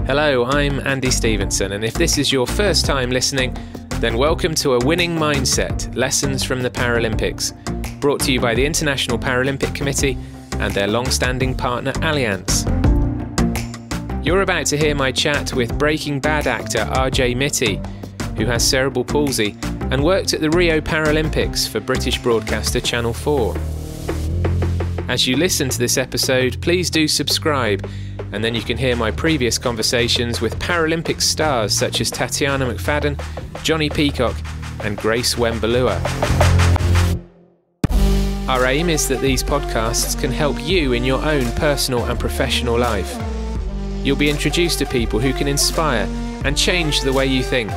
Hello, I'm Andy Stevenson, and if this is your first time listening, then welcome to A Winning Mindset, Lessons from the Paralympics, brought to you by the International Paralympic Committee and their long-standing partner Allianz. You're about to hear my chat with Breaking Bad actor RJ Mitte, who has cerebral palsy and worked at the Rio Paralympics for British broadcaster Channel 4. As you listen to this episode, please do subscribe, and then you can hear my previous conversations with Paralympic stars such as Tatiana McFadden, Johnny Peacock and Grace Wembalua. Our aim is that these podcasts can help you in your own personal and professional life. You'll be introduced to people who can inspire and change the way you think,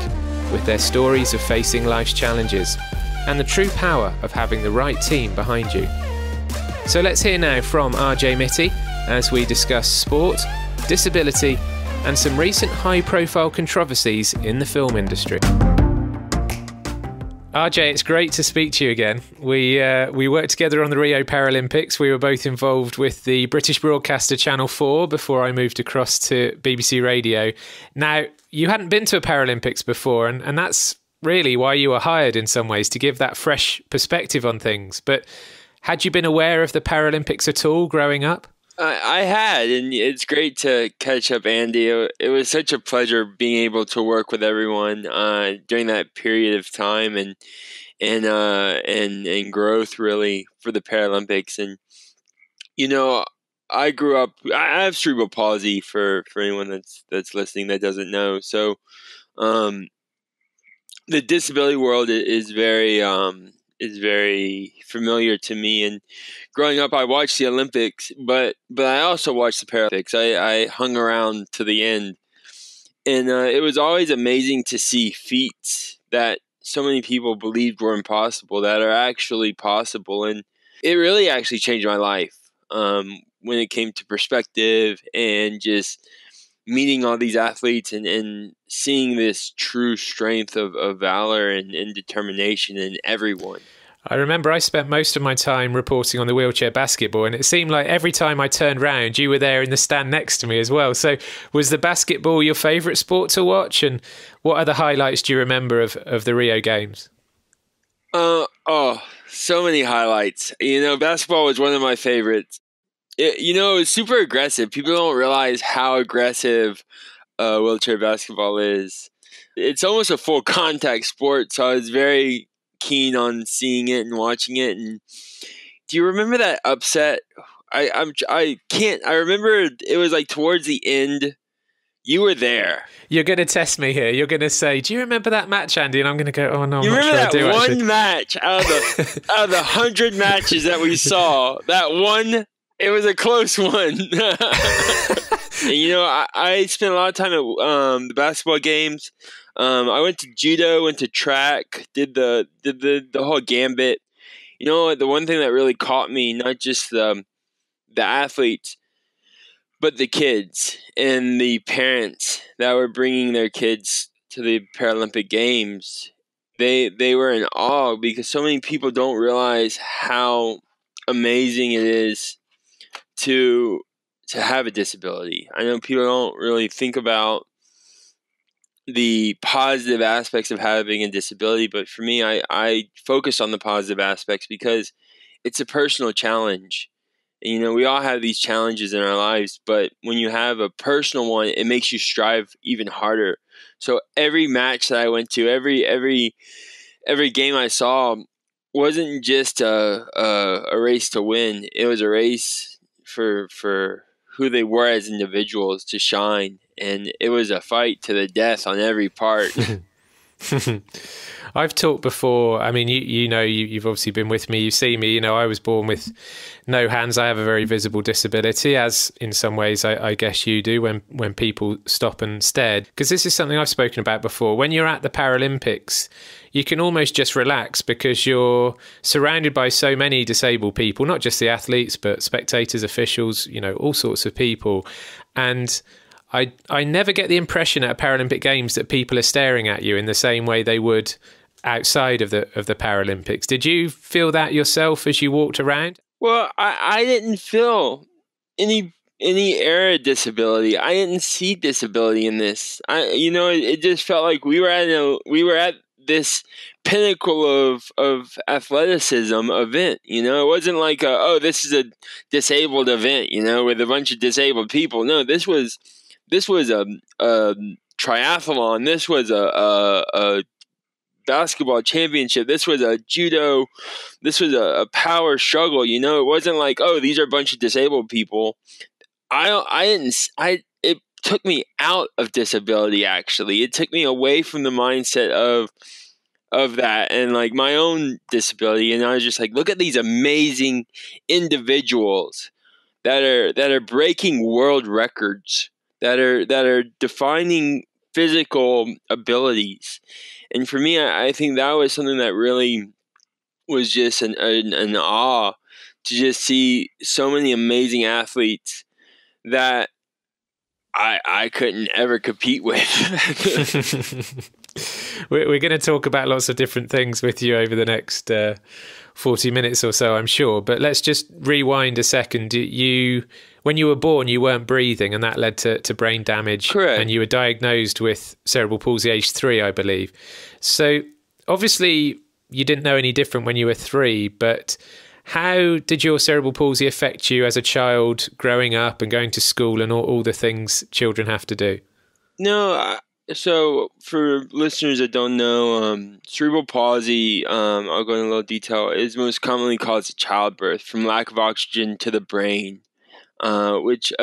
with their stories of facing life's challenges and the true power of having the right team behind you. So let's hear now from RJ Mitte as we discuss sport, disability and some recent high-profile controversies in the film industry. RJ, it's great to speak to you again. We worked together on the Rio Paralympics. We were both involved with the British broadcaster Channel 4 before I moved across to BBC Radio. Now, you hadn't been to a Paralympics before, and that's really why you were hired in some ways, to give that fresh perspective on things. But had you been aware of the Paralympics at all growing up? I had, and it's great to catch up, Andy. It was such a pleasure being able to work with everyone during that period of time and growth really for the Paralympics. And you know, I grew up. I have cerebral palsy for anyone that's listening that doesn't know. So, the disability world is very familiar to me. And growing up, I watched the Olympics, but I also watched the Paralympics. I hung around to the end, and it was always amazing to see feats that so many people believed were impossible that are actually possible. And it really actually changed my life when it came to perspective and just meeting all these athletes and seeing this true strength of valor and determination in everyone. I remember I spent most of my time reporting on the wheelchair basketball, and it seemed like every time I turned round, you were there in the stand next to me as well. So was the basketball your favourite sport to watch? And what other highlights do you remember of the Rio Games? So many highlights. You know, basketball was one of my favorites. It was super aggressive. People don't realize how aggressive wheelchair basketball is. It's almost a full contact sport, so I was very keen on seeing it and watching it. And do you remember that upset? I remember it was like towards the end. You were there. You're going to test me here. You're going to say, "Do you remember that match, Andy?" And I'm going to go, "Oh no, you I'm remember not sure that I do, one actually." match out of the 100 matches that we saw? That one. It was a close one. And, you know, I spent a lot of time at the basketball games. I went to judo, went to track, did the whole gambit. You know, the one thing that really caught me, not just the athletes, but the kids and the parents that were bringing their kids to the Paralympic Games. They were in awe because so many people don't realize how amazing it is to have a disability. I know people don't really think about the positive aspects of having a disability, but for me, I focus on the positive aspects because it's a personal challenge. And, you know, we all have these challenges in our lives, but when you have a personal one, it makes you strive even harder. So every match that I went to, every game I saw wasn't just a race to win. It was a race for who they were as individuals to shine, and it was a fight to the death on every part. I've talked before. I mean, you've obviously been with me. You see me. You know, I was born with no hands. I have a very visible disability, as in some ways I guess you do when people stop and stare. Because this is something I've spoken about before. When you're at the Paralympics, you can almost just relax because you're surrounded by so many disabled people, not just the athletes, but spectators, officials, you know, all sorts of people. And I never get the impression at Paralympic Games that people are staring at you in the same way they would outside of the Paralympics. Did you feel that yourself as you walked around? Well, I didn't feel any era disability. I didn't see disability in this. It just felt like we were at this pinnacle of athleticism event. It wasn't like this is a disabled event. With a bunch of disabled people. No, this was a triathlon. This was a basketball championship. This was a judo. This was a power struggle. It wasn't like, oh, these are a bunch of disabled people. It took me out of disability. Actually, it took me away from the mindset of that and like my own disability. And I was just like, look at these amazing individuals that are breaking world records, that are defining physical abilities. And for me, I think that was something that really was just an awe to just see so many amazing athletes that I couldn't ever compete with. We're going to talk about lots of different things with you over the next 40 minutes or so, I'm sure. But let's just rewind a second. When you were born, you weren't breathing, and that led to brain damage. Correct. And you were diagnosed with cerebral palsy age 3, I believe. So obviously you didn't know any different when you were 3, but how did your cerebral palsy affect you as a child growing up and going to school and all the things children have to do? No, so for listeners that don't know, cerebral palsy, I'll go into a little detail, is most commonly caused at childbirth from lack of oxygen to the brain, which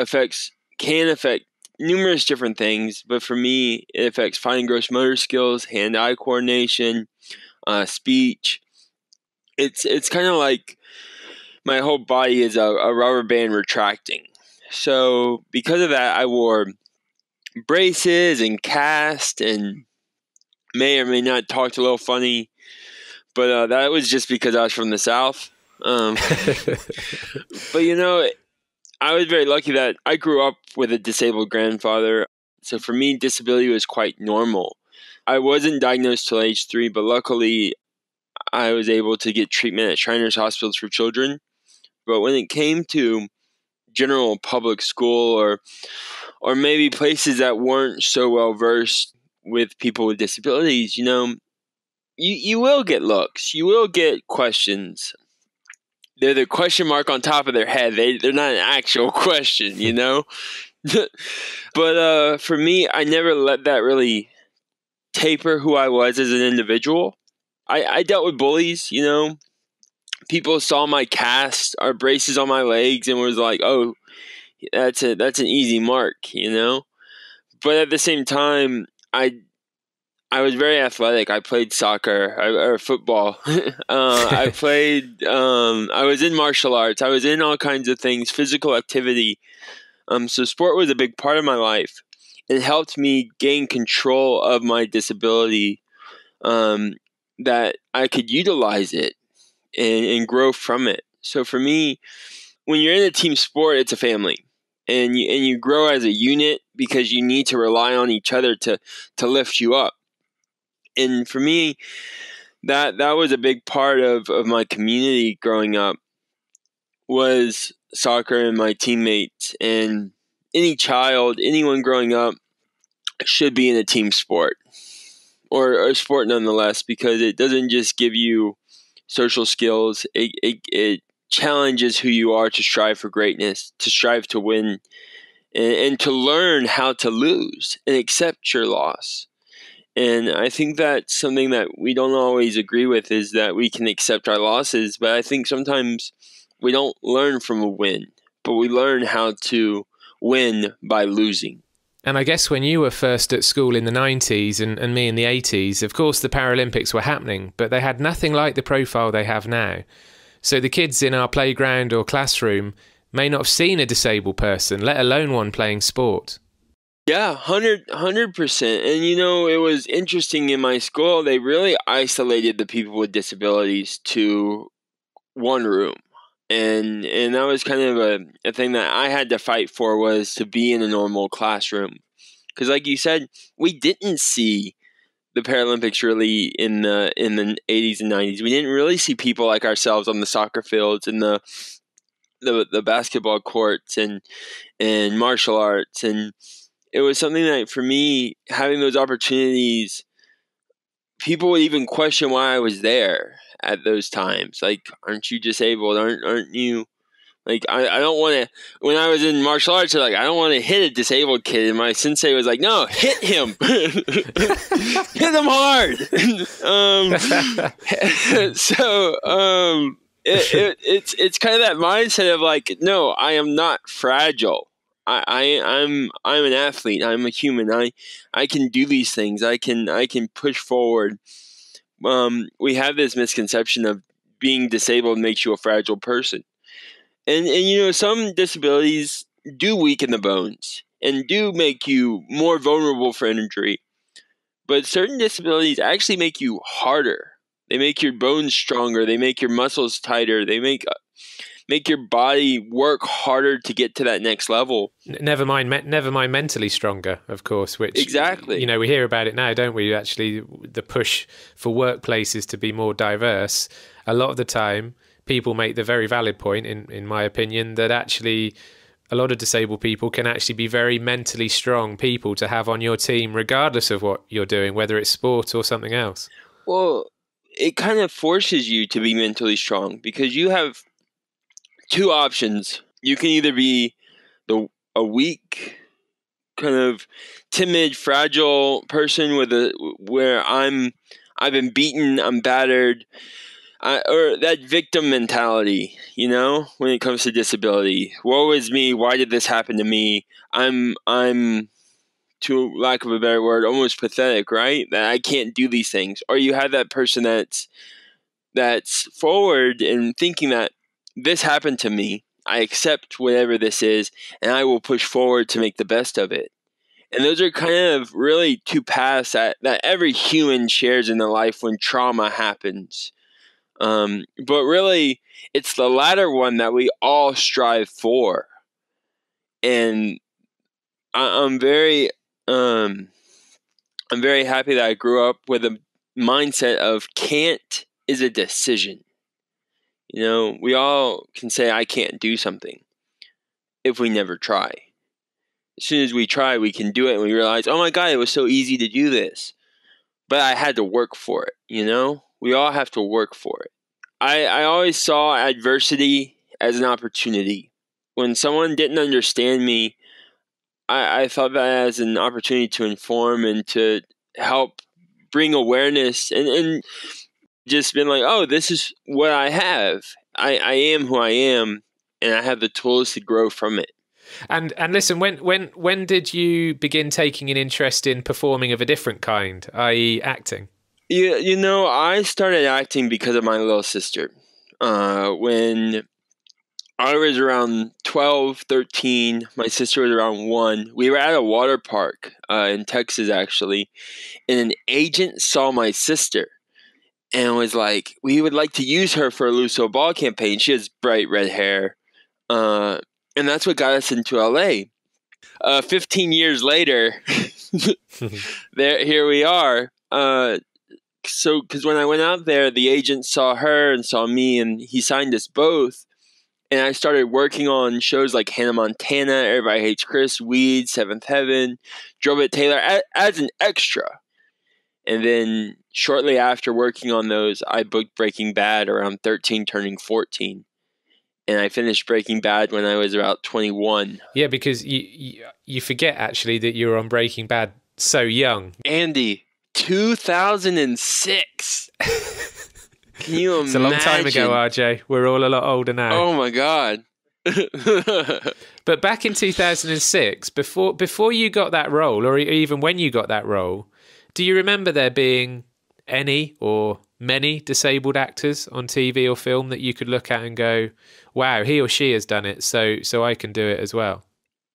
can affect numerous different things. But for me, it affects fine and gross motor skills, hand-eye coordination, speech. It's kind of like my whole body is a rubber band retracting. So because of that, I wore braces and cast and may or may not talked a little funny, but that was just because I was from the South. But I was very lucky that I grew up with a disabled grandfather. So for me, disability was quite normal. I wasn't diagnosed till age 3, but luckily I was able to get treatment at Shriners Hospitals for Children. But when it came to general public school or maybe places that weren't so well versed with people with disabilities, you will get looks. You will get questions. They're the question mark on top of their head. They're not an actual question, But for me, I never let that really taper who I was as an individual. I dealt with bullies, People saw my cast or braces on my legs and was like, oh, that's an easy mark, But at the same time, I was very athletic. I played soccer or football. I was in martial arts. I was in all kinds of things, physical activity. So sport was a big part of my life. It helped me gain control of my disability, that I could utilize it and grow from it. So for me, when you're in a team sport, it's a family. And you grow as a unit because you need to rely on each other to lift you up. And for me, that was a big part of my community growing up, was soccer and my teammates. And anyone growing up should be in a team sport or a sport nonetheless, because it doesn't just give you social skills. It challenges who you are to strive for greatness, to strive to win, and to learn how to lose and accept your loss. And I think that's something that we don't always agree with, is that we can accept our losses. But I think sometimes we don't learn from a win, but we learn how to win by losing. And I guess when you were first at school in the 90s and me in the 80s, of course the Paralympics were happening, but they had nothing like the profile they have now. So the kids in our playground or classroom may not have seen a disabled person, let alone one playing sport. Yeah, 100%. And it was interesting in my school, they really isolated the people with disabilities to one room. And that was kind of a thing that I had to fight for, was to be in a normal classroom. Because like you said, we didn't see the Paralympics really in the 80s and 90s. We didn't really see people like ourselves on the soccer fields and the the basketball courts and martial arts. And it was something that, for me, having those opportunities, people would even question why I was there at those times. Like, aren't you disabled? Aren't you? Like, I don't want to, when I was in martial arts, like, I don't want to hit a disabled kid. And my sensei was like, no, hit him. Hit him hard. It's kind of that mindset of like, no, I am not fragile. I'm an athlete. I'm a human. I can do these things. I can push forward. We have this misconception of being disabled makes you a fragile person. And you know, some disabilities do weaken the bones and do make you more vulnerable for injury. But certain disabilities actually make you harder. They make your bones stronger. They make your muscles tighter. They make your body work harder to get to that next level. Never mind mentally stronger, of course, which, exactly, you know, we hear about it now, don't we? Actually, the push for workplaces to be more diverse. A lot of the time, people make the very valid point, in my opinion, that actually a lot of disabled people can actually be very mentally strong people to have on your team, regardless of what you're doing, whether it's sport or something else. Well, it kind of forces you to be mentally strong because you have two options. You can either be a weak, kind of timid, fragile person where I've been beaten, I'm battered, or that victim mentality, you know, when it comes to disability. Woe is me, why did this happen to me? I'm to lack of a better word, almost pathetic, right? That I can't do these things. Or you have that person that's forward and thinking that this happened to me, I accept whatever this is, and I will push forward to make the best of it. And those are kind of really two paths that every human shares in their life when trauma happens. But really, it's the latter one that we all strive for. And I'm very happy that I grew up with a mindset of can't is a decision. You know, we all can say I can't do something if we never try. As soon as we try, we can do it, and we realize, oh my God, it was so easy to do this. But I had to work for it, you know? We all have to work for it. I always saw adversity as an opportunity. When someone didn't understand me, I thought that as an opportunity to inform and to help bring awareness and just been like, oh, this is what I have. I am who I am, and I have the tools to grow from it. And listen, when did you begin taking an interest in performing of a different kind, i.e. acting? You know, I started acting because of my little sister. When I was around 12, 13, my sister was around 1. We were at a water park in Texas, actually, and an agent saw my sister and was like, we would like to use her for a Luso Ball campaign. She has bright red hair. And that's what got us into LA. 15 years later, here we are. Because when I went out there, the agent saw her and saw me, and he signed us both. And I started working on shows like Hannah Montana, Everybody Hates Chris, Weeds, Seventh Heaven, Drobit Taylor as an extra. And then shortly after working on those, I booked Breaking Bad around 13, turning 14. And I finished Breaking Bad when I was about 21. Yeah, because you forget, actually, that you were on Breaking Bad so young. Andy, 2006. Can you imagine? It's a long time ago, RJ. We're all a lot older now. Oh, my God. But back in 2006, before you got that role, or even when you got that role, do you remember there being any or many disabled actors on TV or film that you could look at and go, wow, he or she has done it, so I can do it as well?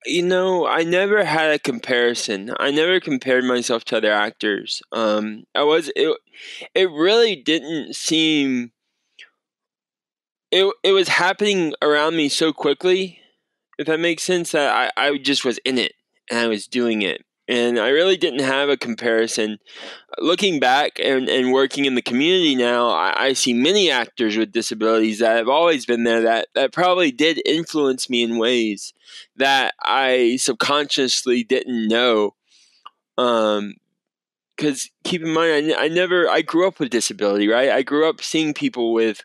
You know, I never had a comparison. I never compared myself to other actors. It really didn't seem, it was happening around me so quickly, if that makes sense, that I just was in it and I was doing it. And I really didn't have a comparison. Looking back and working in the community now, I see many actors with disabilities that have always been there that probably did influence me in ways that I subconsciously didn't know. Because keep in mind, I grew up with disability, right? I grew up seeing people with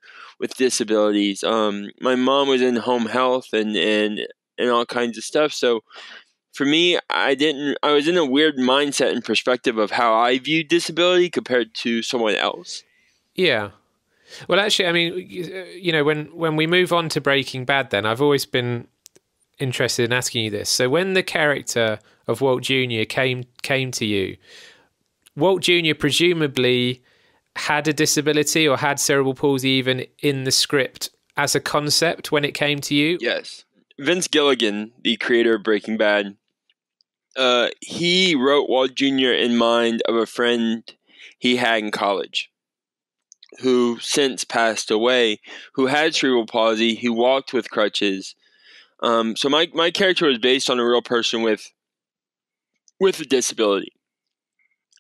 disabilities. My mom was in home health and all kinds of stuff. So for me, I was in a weird mindset and perspective of how I viewed disability compared to someone else. Yeah. Well, actually, I mean, you know, when we move on to Breaking Bad, then I've always been interested in asking you this. So when the character of Walt Jr. came to you, Walt Jr. presumably had a disability or had cerebral palsy even in the script as a concept when it came to you? Yes. Vince Gilligan, the creator of Breaking Bad, he wrote Walt Jr. in mind of a friend he had in college who since passed away, who had cerebral palsy, who walked with crutches. So my character was based on a real person with a disability.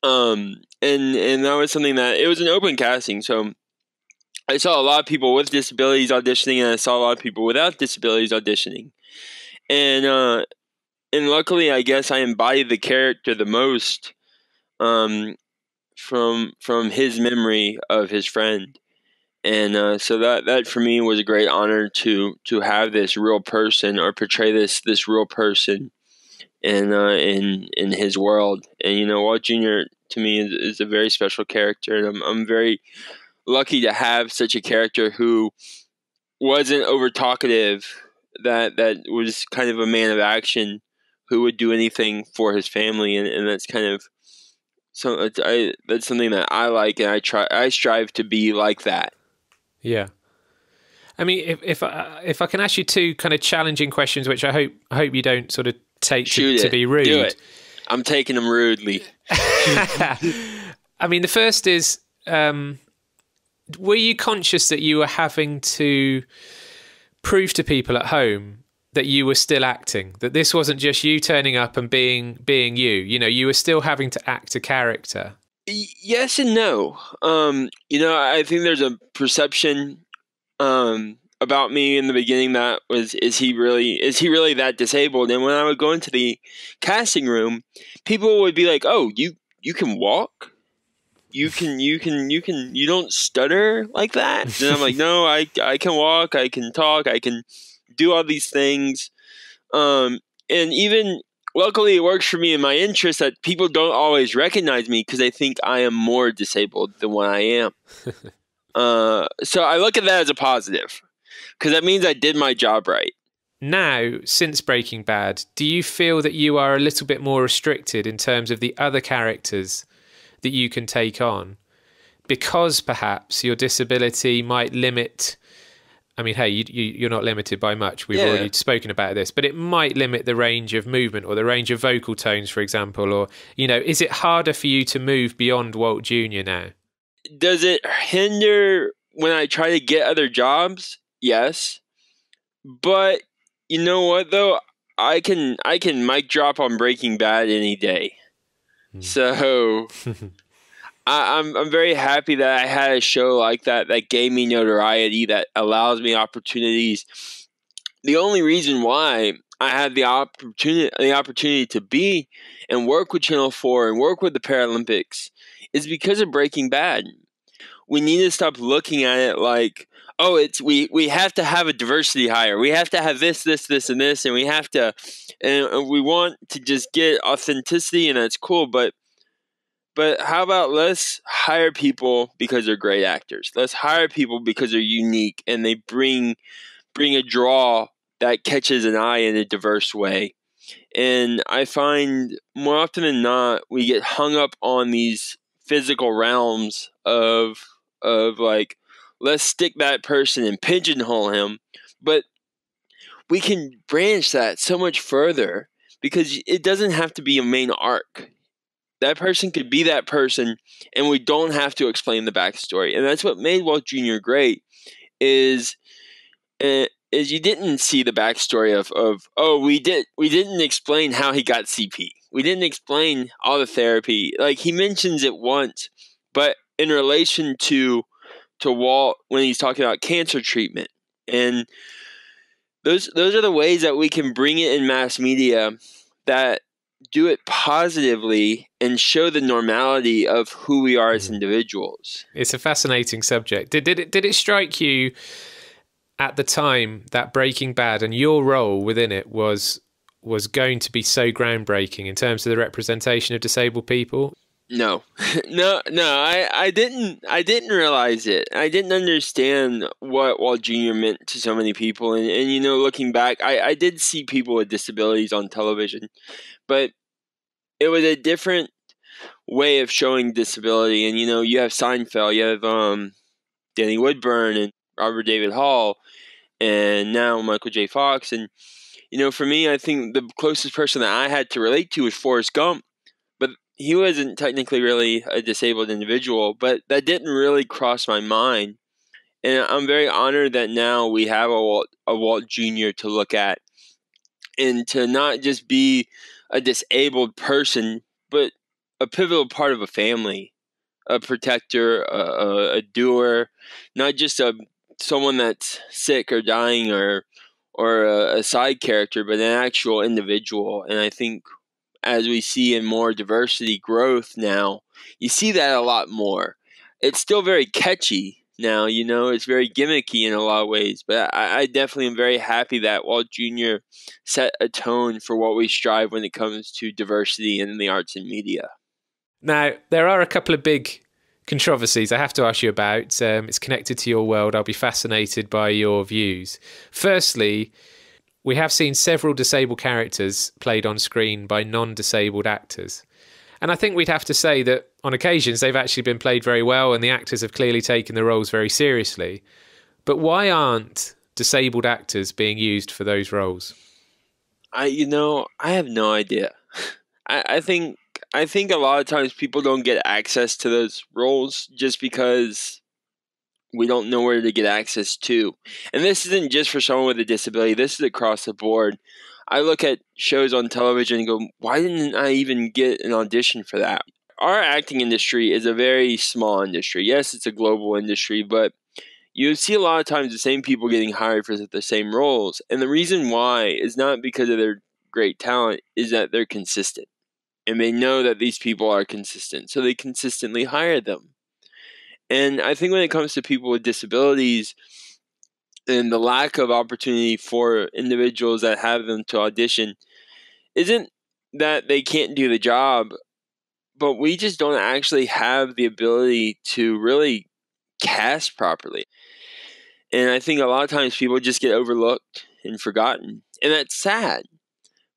And that was something that, it was an open casting, so I saw a lot of people with disabilities auditioning, and I saw a lot of people without disabilities auditioning. And luckily, I guess I embodied the character the most, from his memory of his friend. And so that for me was a great honor to have this real person, or portray this real person in his world. And you know, Walt Jr. to me is a very special character, and I'm very lucky to have such a character who wasn't over talkative, that was kind of a man of action, who would do anything for his family, and that's kind of that's something that I like, and I strive to be like that. Yeah. I mean, if I can ask you two kind of challenging questions, which I hope you don't sort of take to be rude. Do it. I'm taking them rudely. I mean, the first is, were you conscious that you were having to prove to people at home that you were still acting, that this wasn't just you turning up and being you? You know, you were still having to act a character. Yes and no. You know, I think there's a perception about me in the beginning that was, is he really that disabled? And when I would go into the casting room, people would be like, "Oh, you can walk? You don't stutter like that?" And I'm like, "No, I can walk, I can talk, I can do all these things." And even luckily, it works for me in my interest that people don't always recognize me because they think I am more disabled than what I am. So I look at that as a positive, because that means I did my job right. Now, since Breaking Bad, do you feel that you are a little bit more restricted in terms of the other characters that you can take on, because perhaps your disability might limit? I mean, hey, you're not limited by much. We've already spoken about this, but it might limit the range of movement or the range of vocal tones, for example. Or, you know, is it harder for you to move beyond Walt Jr. now? Does it hinder when I try to get other jobs? Yes. But you know what, though? I can mic drop on Breaking Bad any day. So I'm very happy that I had a show like that gave me notoriety, that allows me opportunities. The only reason why I had the opportunity to be and work with Channel 4 and work with the Paralympics is because of Breaking Bad. We need to stop looking at it like, oh, it's we have to have a diversity hire. We have to have this, and this, and we have to, and we want to just get authenticity, and that's cool. But how about let's hire people because they're great actors. Let's hire people because they're unique and they bring a draw that catches an eye in a diverse way. And I find more often than not, we get hung up on these physical realms of like, let's stick that person and pigeonhole him. But we can branch that so much further, because it doesn't have to be a main arc. That person could be that person, and we don't have to explain the backstory. And that's what made Walt Jr. great, is you didn't see the backstory of we didn't explain how he got CP. we didn't explain all the therapy. Like, he mentions it once, but in relation to Walt when he's talking about cancer treatment. And those are the ways that we can bring it in mass media that do it positively and show the normality of who we are as individuals. It's a fascinating subject. Did it strike you at the time that Breaking Bad and your role within it was going to be so groundbreaking in terms of the representation of disabled people? No, I didn't realize it. I didn't understand what Walt Jr. meant to so many people. And you know, looking back, I did see people with disabilities on television, but it was a different way of showing disability. And, you know, you have Seinfeld, you have Danny Woodburn and Robert David Hall, and now Michael J. Fox. And, you know, for me, I think the closest person that I had to relate to was Forrest Gump. But he wasn't technically really a disabled individual, but that didn't really cross my mind. And I'm very honored that now we have a Walt Jr. to look at, and to not just be a disabled person, but a pivotal part of a family, a protector, a doer, not just someone that's sick or dying or a side character, but an actual individual. And I think as we see in more diversity growth now, you see that a lot more. It's still very catchy now, you know, it's very gimmicky in a lot of ways, but I definitely am very happy that Walt Jr. set a tone for what we strive when it comes to diversity in the arts and media. Now, there are a couple of big controversies I have to ask you about. It's connected to your world. I'll be fascinated by your views. Firstly, we have seen several disabled characters played on screen by non-disabled actors. And I think we'd have to say that on occasions they've actually been played very well and the actors have clearly taken the roles very seriously. But why aren't disabled actors being used for those roles? I have no idea. I think a lot of times people don't get access to those roles just because we don't know where to get access to. And this isn't just for someone with a disability. This is across the board. I look at shows on television and go, why didn't I even get an audition for that? Our acting industry is a very small industry. Yes, it's a global industry, but you see a lot of times the same people getting hired for the same roles. And the reason why is not because of their great talent, is that they're consistent. And they know that these people are consistent, so they consistently hire them. And I think when it comes to people with disabilities and the lack of opportunity for individuals that have them to audition, isn't that they can't do the job, but we just don't actually have the ability to really cast properly. And I think a lot of times people just get overlooked and forgotten. And that's sad.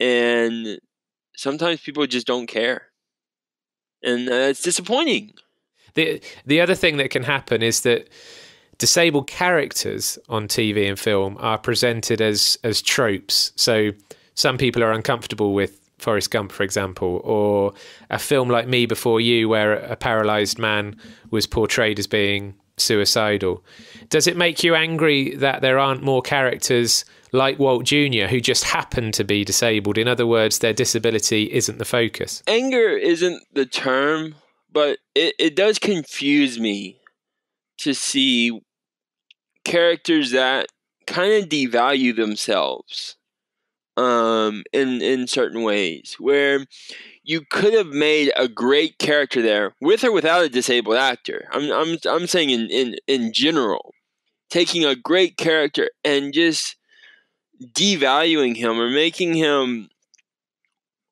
And sometimes people just don't care. And it's disappointing. The other thing that can happen is that disabled characters on TV and film are presented as tropes. So some people are uncomfortable with Forrest Gump, for example, or a film like Me Before You, where a paralysed man was portrayed as being suicidal. Does it make you angry that there aren't more characters like Walt Jr. who just happen to be disabled? In other words, their disability isn't the focus. Anger isn't the term, but it does confuse me to see characters that kind of devalue themselves in certain ways, where you could have made a great character there with or without a disabled actor. I'm saying in general, taking a great character and just devaluing him or making him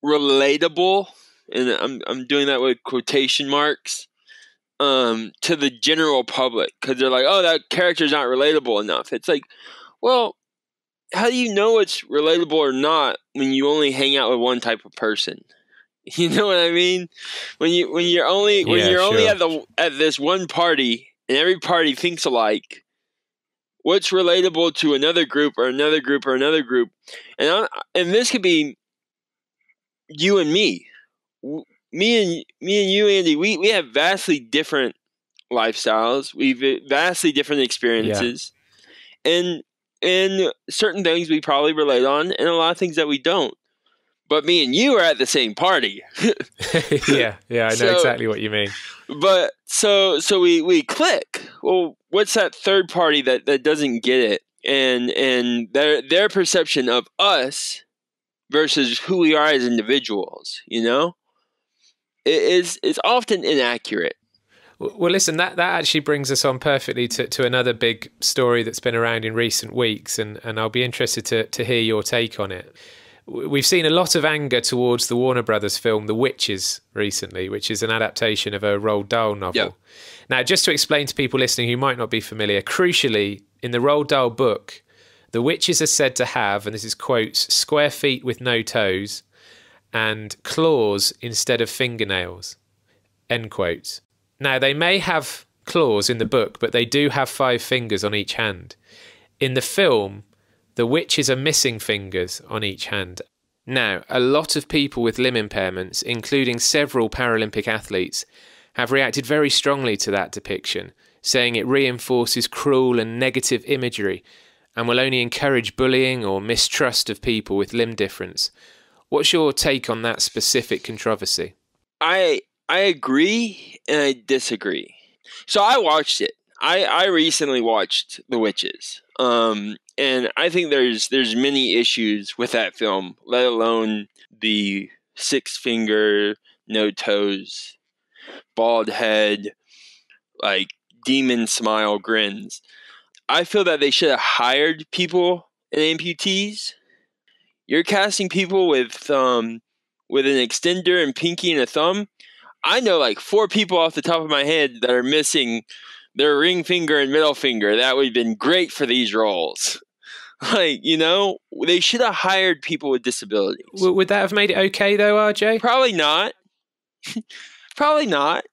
relatable, and I'm doing that with quotation marks, to the general public, because they're like, oh, that character's not relatable enough. It's like, well, how do you know it's relatable or not when you only hang out with one type of person? You know what I mean? When you're only at this one party and every party thinks alike, what's relatable to another group or another group or another group? And this could be you and me. Me and you, Andy, we have vastly different lifestyles. We've vastly different experiences. Yeah. And certain things we probably relate on, and a lot of things that we don't. but me and you are at the same party. Yeah, I know exactly what you mean. But so we click. Well, what's that third party that doesn't get it? And their perception of us versus who we are as individuals, is often inaccurate. Well, listen, that actually brings us on perfectly to another big story that's been around in recent weeks, and I'll be interested to hear your take on it. We've seen a lot of anger towards the Warner Brothers film The Witches recently, which is an adaptation of a Roald Dahl novel. Yep. Now, just to explain to people listening who might not be familiar, crucially, in the Roald Dahl book, the witches are said to have, and this is quotes, square feet with no toes and claws instead of fingernails, end quotes. Now, they may have claws in the book, but they do have 5 fingers on each hand. In the film, the witches are missing fingers on each hand. Now, a lot of people with limb impairments, including several Paralympic athletes, have reacted very strongly to that depiction, saying it reinforces cruel and negative imagery and will only encourage bullying or mistrust of people with limb difference. What's your take on that specific controversy? I agree and I disagree. So I watched it. I recently watched The Witches. And I think there's many issues with that film, let alone the 6 finger, no toes, bald head, like demon smile grins. I feel that they should have hired people in amputees. You're casting people with an extender and pinky and a thumb. I know like 4 people off the top of my head that are missing their ring finger and middle finger. That would have been great for these roles. Like, they should have hired people with disabilities. Would that have made it okay, though, RJ? Probably not. Probably not.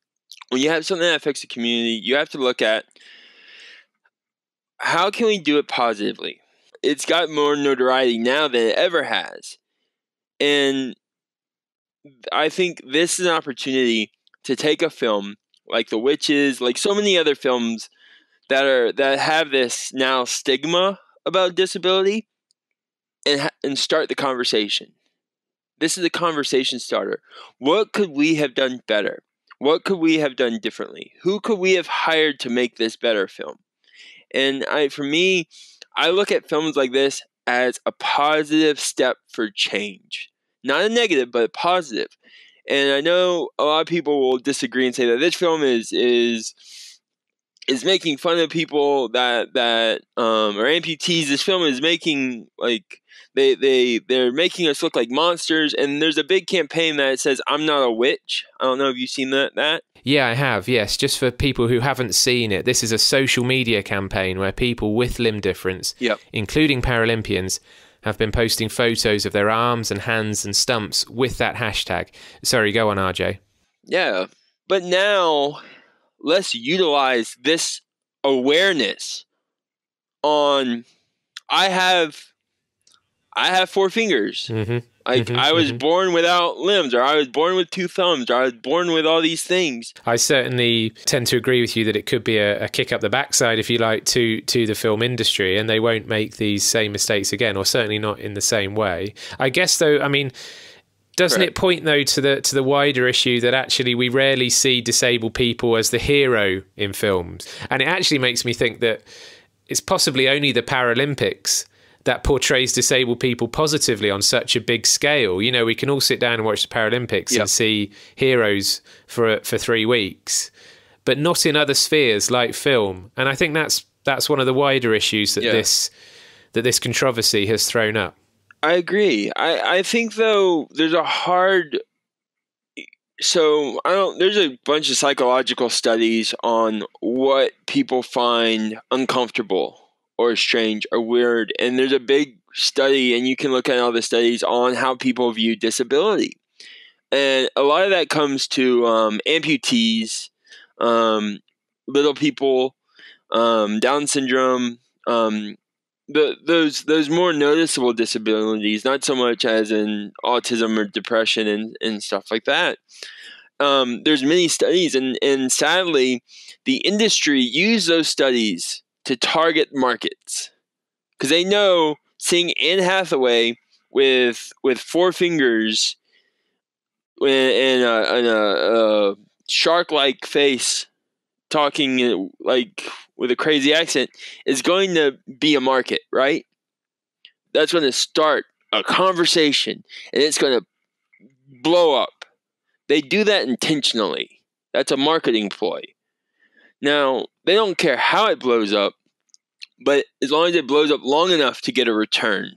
When you have something that affects the community, you have to look at how can we do it positively. It's got more notoriety now than it ever has. And I think this is an opportunity to take a film like The Witches, like so many other films that have this now stigma about disability, and start the conversation. This is a conversation starter. What could we have done better? What could we have done differently? Who could we have hired to make this better film? And for me, I look at films like this as a positive step for change. Not a negative, but a positive. And I know a lot of people will disagree and say that this film is making fun of people that are amputees. This film is making they're making us look like monsters. And there's a big campaign that says "I'm not a witch." I don't know if you've seen that. Yeah, I have. Yes, just for people who haven't seen it, this is a social media campaign where people with limb difference, including Paralympians, have been posting photos of their arms and hands and stumps with that hashtag. Sorry, go on, RJ. Yeah, but now let's utilize this awareness on I have 4 fingers. Mm-hmm. I was born without limbs, or I was born with 2 thumbs, or I was born with all these things. I certainly tend to agree with you that it could be a kick up the backside, if you like, to the film industry, and they won't make these same mistakes again, or certainly not in the same way. I guess, though, I mean, doesn't it point, though, to the wider issue that actually we rarely see disabled people as the hero in films? And it actually makes me think that it's possibly only the Paralympics that portrays disabled people positively on such a big scale. We can all sit down and watch the Paralympics and see heroes for 3 weeks, but not in other spheres like film. And I think that's one of the wider issues that this controversy has thrown up. I agree. I think, though, there's a bunch of psychological studies on what people find uncomfortable or strange or weird. And there's a big study, and you can look at all the studies on how people view disability. And a lot of that comes to amputees, little people, Down syndrome, those more noticeable disabilities, not so much as in autism or depression and stuff like that. There's many studies, and sadly, the industry use those studies to target markets, because they know seeing Anne Hathaway with 4 fingers and a shark-like face, talking like with a crazy accent, is going to be a market, right? That's going to start a conversation, and it's going to blow up. They do that intentionally. That's a marketing ploy. Now, they don't care how it blows up, but as long as it blows up long enough to get a return.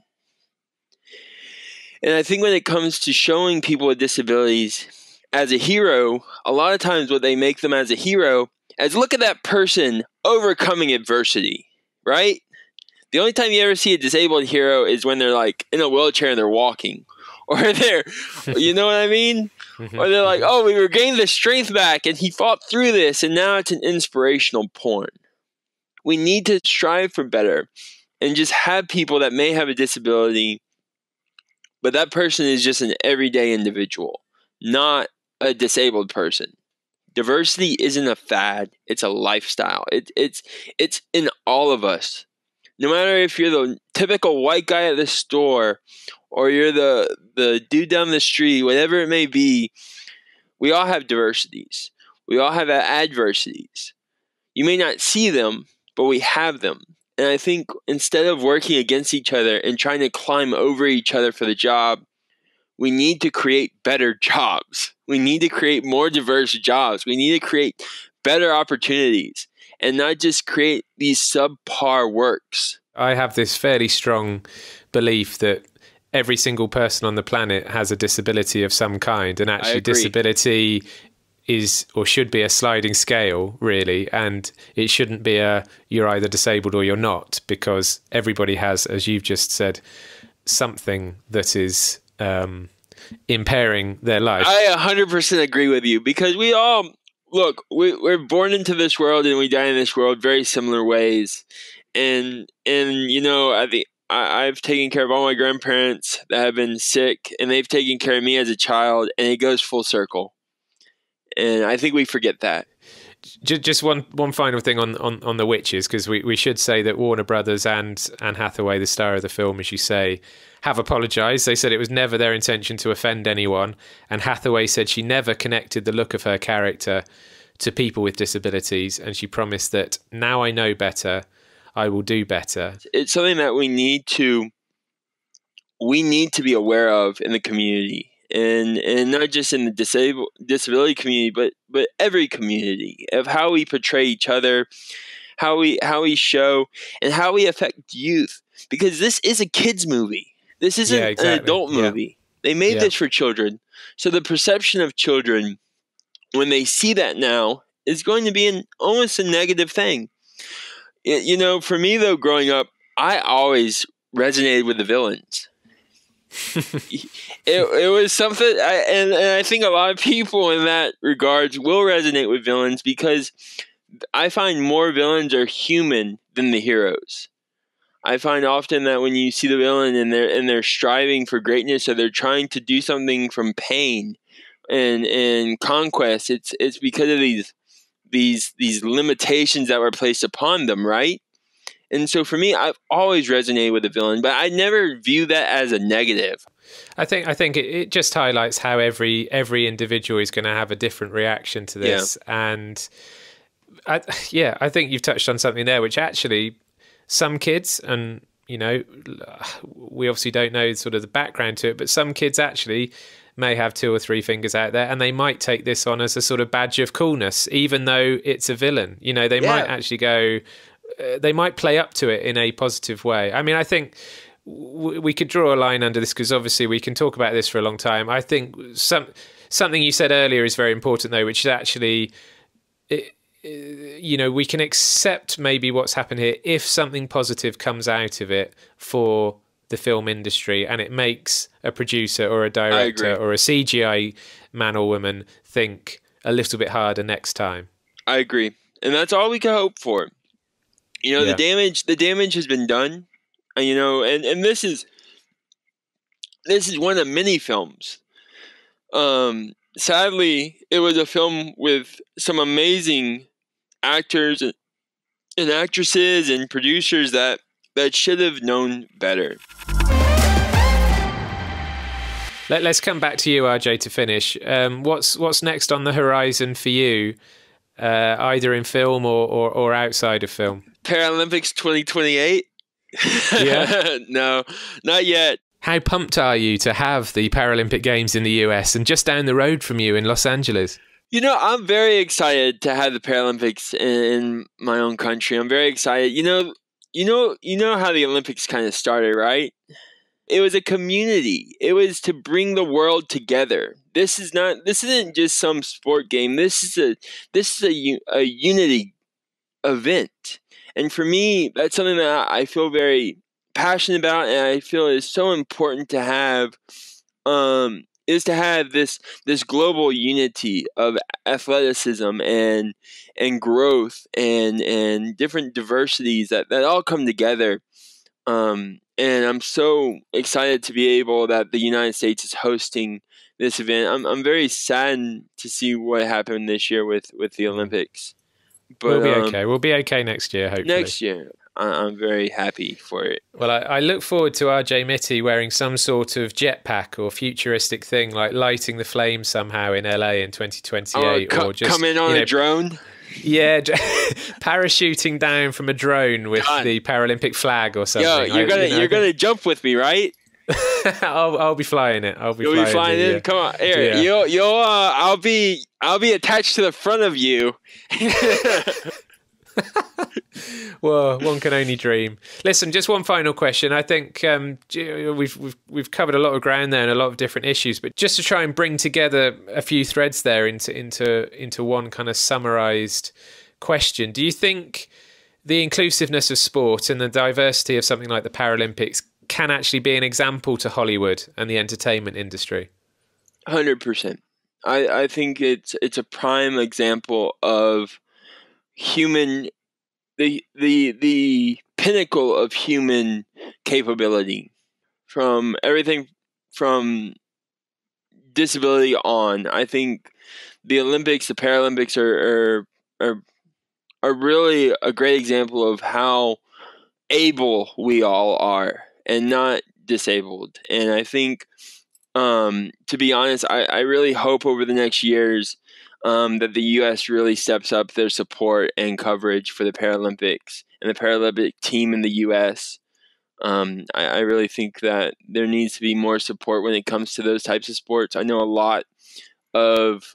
And I think when it comes to showing people with disabilities as a hero, a lot of times what they make them as a hero is, look at that person overcoming adversity, right? The only time you ever see a disabled hero is when they're like in a wheelchair and they're walking. Or they're, you know what I mean? Or they're like, oh, we regained the strength back and he fought through this and now it's an inspirational porn. We need to strive for better and just have people that may have a disability, but that person is just an everyday individual, not a disabled person. Diversity isn't a fad, it's a lifestyle. It's in all of us. No matter if you're the typical white guy at the store or you're the dude down the street, whatever it may be, we all have diversities. We all have adversities. You may not see them, but we have them. And I think instead of working against each other and trying to climb over each other for the job, we need to create better jobs. We need to create more diverse jobs. We need to create better opportunities and not just create these subpar works. I have this fairly strong belief that every single person on the planet has a disability of some kind, and actually disability is or should be a sliding scale, really, and it shouldn't be you're either disabled or you're not, because everybody has, as you've just said, something that is impairing their life. I 100% agree with you, because we all, look, we're born into this world and we die in this world very similar ways. And you know, I've taken care of all my grandparents that have been sick, and they've taken care of me as a child, and it goes full circle. And I think we forget that. Just one final thing on the witches, because we should say that Warner Brothers and Anne Hathaway, the star of the film, as you say, have apologised. They said it was never their intention to offend anyone, and Hathaway said she never connected the look of her character to people with disabilities, and she promised that, now I know better, I will do better. It's something that we need to be aware of in the community, and not just in the disability community, but every community, of how we portray each other, how we show, and how we affect youth. Because this is a kids movie. This isn't an adult movie. They made this for children. So the perception of children, when they see that now, is going to be almost a negative thing. You know, for me, though, growing up, I always resonated with the villains. it was something, and I think a lot of people in that regards will resonate with villains, because I find more villains are human than the heroes. I find often that when you see the villain and they're striving for greatness, or they're trying to do something from pain and conquest, it's because of these limitations that were placed upon them, right? And so for me, I've always resonated with the villain, but I never view that as a negative. I think it just highlights how every individual is going to have a different reaction to this. Yeah. And I think you've touched on something there, which actually some kids, and you know, we obviously don't know sort of the background to it, but some kids actually may have 2 or 3 fingers out there, and they might take this on as a sort of badge of coolness, even though it's a villain. You know, they might actually go, they might play up to it in a positive way. I mean, I think we could draw a line under this, because obviously we can talk about this for a long time. I think something you said earlier is very important, though, which is actually, you know, we can accept maybe what's happened here if something positive comes out of it for the film industry, and it makes a producer or a director or a CGI man or woman think a little bit harder next time. I agree. And that's all we can hope for. You know, the damage has been done. You know, and this is one of many films. Sadly, it was a film with some amazing actors and actresses and producers that should have known better. Let's come back to you, RJ, to finish. What's next on the horizon for you, either in film or outside of film? Paralympics 2028? Yeah. No, not yet. How pumped are you to have the Paralympic Games in the US and just down the road from you in Los Angeles? I'm very excited to have the Paralympics in my own country. I'm very excited. You know how the Olympics kind of started, right? It was a community. It was to bring the world together. This isn't just some sport game. This is a unity event. And for me, that's something that I feel very passionate about, and I feel is so important to have. Is to have this global unity of athleticism and growth and different diversities that all come together. And I'm so excited to be able that the United States is hosting this event. I'm very saddened to see what happened this year with the Olympics. But we'll be okay. We'll be okay next year, hopefully. Next year. I'm very happy for it. Well, I look forward to RJ Mitte wearing some sort of jetpack or futuristic thing, like lighting the flames somehow in LA in 2028. Or just come in on a drone? Yeah, parachuting down from a drone with the Paralympic flag or something. Yo, you're gonna jump with me, right? I'll be flying it. You'll be flying it. Come on, here. Yeah. I'll be attached to the front of you. Well, one can only dream. Listen, just one final question. I think we've covered a lot of ground there and a lot of different issues, but just to try and bring together a few threads there into one kind of summarized question. Do you think the inclusiveness of sport and the diversity of something like the Paralympics can actually be an example to Hollywood and the entertainment industry? 100%. I think it's a prime example of the pinnacle of human capability, from everything from disability on. I think the Olympics, the Paralympics are really a great example of how able we all are and not disabled. And I think, to be honest, I really hope over the next years that the U.S. really steps up their support and coverage for the Paralympics and the Paralympic team in the U.S. I really think that there needs to be more support when it comes to those types of sports. I know a lot of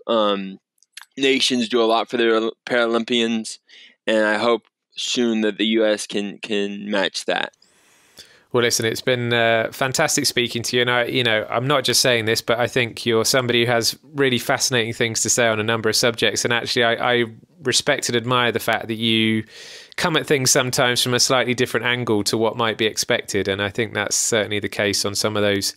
nations do a lot for their Paralympians, and I hope soon that the U.S. can match that. Well, listen, it's been fantastic speaking to you. And I'm not just saying this, but I think you're somebody who has really fascinating things to say on a number of subjects. And actually, I respect and admire the fact that you come at things sometimes from a slightly different angle to what might be expected. And I think that's certainly the case on some of those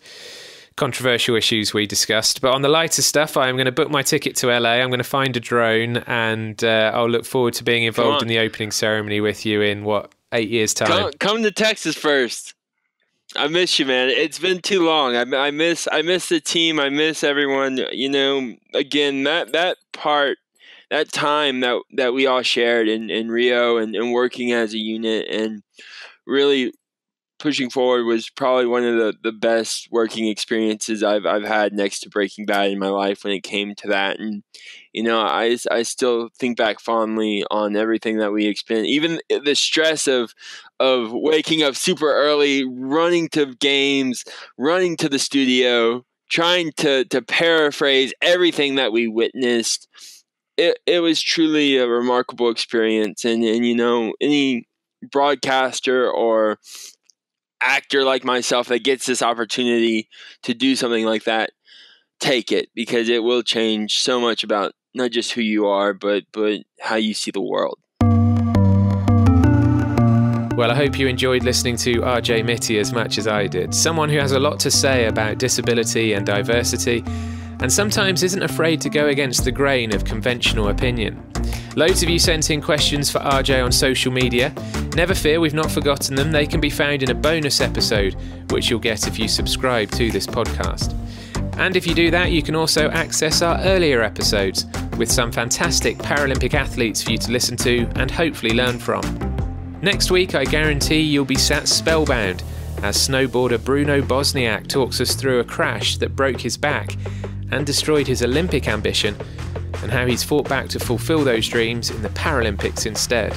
controversial issues we discussed. But on the lighter stuff, I'm going to book my ticket to LA. I'm going to find a drone, and I'll look forward to being involved in the opening ceremony with you in 8 years' time. Come to Texas first. I miss you, man. It's been too long. I miss the team. I miss everyone. Again, that time that we all shared in Rio and working as a unit and really pushing forward was probably one of the best working experiences I've had next to Breaking Bad in my life when it came to that. And I still think back fondly on everything that we experienced, even the stress of waking up super early, running to games, running to the studio, trying to paraphrase everything that we witnessed. It was truly a remarkable experience. And any broadcaster or actor like myself that gets this opportunity to do something like that, take it, because it will change so much about not just who you are, but how you see the world. Well, I hope you enjoyed listening to RJ Mitte as much as I did. Someone who has a lot to say about disability and diversity, and sometimes isn't afraid to go against the grain of conventional opinion. Loads of you sent in questions for RJ on social media. Never fear, we've not forgotten them. They can be found in a bonus episode, which you'll get if you subscribe to this podcast. And if you do that, you can also access our earlier episodes with some fantastic Paralympic athletes for you to listen to and hopefully learn from. Next week, I guarantee you'll be sat spellbound as snowboarder Bruno Bosniak talks us through a crash that broke his back and destroyed his Olympic ambition, and how he's fought back to fulfill those dreams in the Paralympics instead.